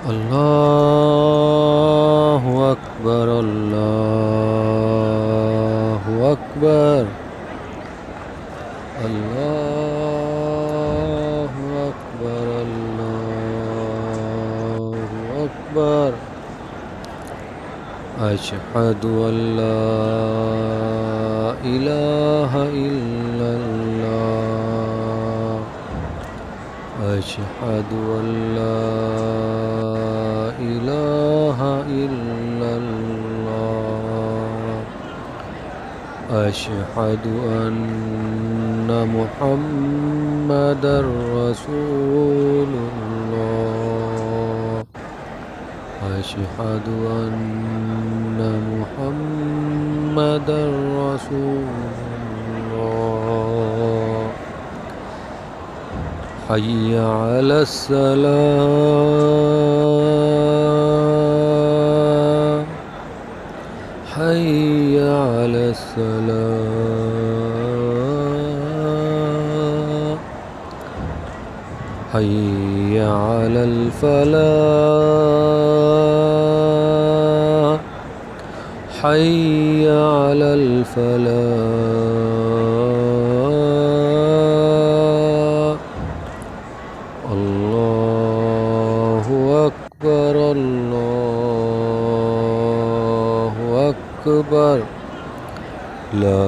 الله أكبر الله أكبر الله أكبر الله أكبر. أشهد أن لا إله إلا الله أشهد أن لا إله إلا الله أشهد أن محمدا رسول الله أشهد أن محمدا رسول الله. حي على الصلاة حي على الصلاة حي على الفلاح حي على الفلاح. الله أكبر الله أكبر. لا